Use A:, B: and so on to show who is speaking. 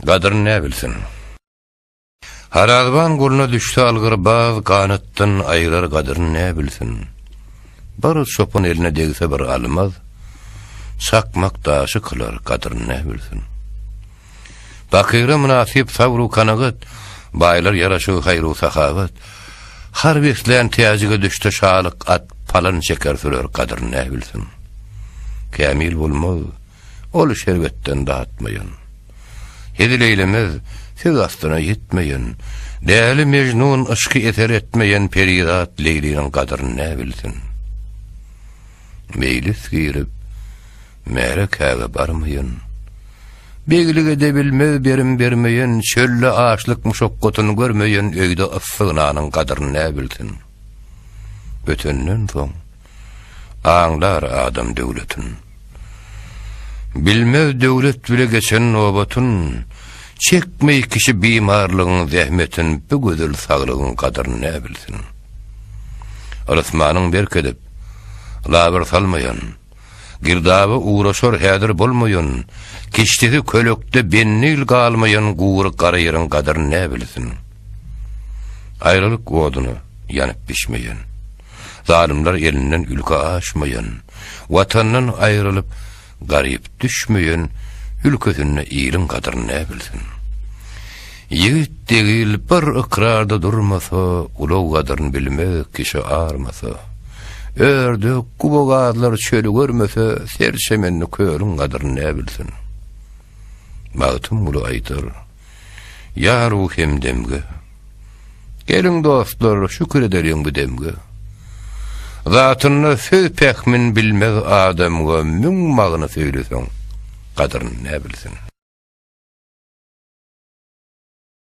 A: Gadyryny ne bilsin? Haradban guluna düştü algırbaz, kanıttın ayırar gadyryny ne bilsin? Bir çopun eline degse bir almaz, sakmak daşı kılar gadyryny ne bilsin? Bakyrı münasip savru kanagat, baylar yaraşığı hayru sahavat, har besleyen tiyajiga düştü şalık at, palan çeker sürür gadyryny ne bilsin? Kamil bolmaz, ol şerbetten dağıtmayın. Hedi leylemiz, siz astyna yetmeyin. Däli Mecnun ışky eter etmeyen peridat Leylinin gadyryny ne bilsin? Meylis girip, mere käge barmayın. Beglige de bilmez berim bermeyen, çölle ağaçlık muşokkotunu görmeyen, öýde ıssığınanyň gadyryny ne bilsin? Ötenden soň, aňlar adam döwletin. Bilmez döwlet bile geçen nobatyn, çekmeyi kişi bimarlığın zehmetin, bu gözel sağlığın gadyryny ne bilsin? Arasmanyň berkedip, labar salmayan, girdabı uğraşar hädir bolmayan, kişteki kölökde bennil galmayan guwry garaýyryň gadyryny ne bilsin? Ayrılık goduny yanıp pişmeyen, zalimler elinden ülke aşmayan, vatandan ayrılıp garip düşmeyen, ülkesine iyiliğin gadyryny ne bilsin? Yiğit degil bir ikrarda durmasa, ulaw gadyryny bilmek kişi armasa, ördük kubogadlar çölü görmese, serşemenni köýüň gadyryny ne bilsin? Magtym ulu aýdyr, ya ruhem demge, gelin dostlar şükür ederim bu demge. Zatyny söz pekmin bilmez adamga müň magny söýleseň, gadyryny ne bilsin?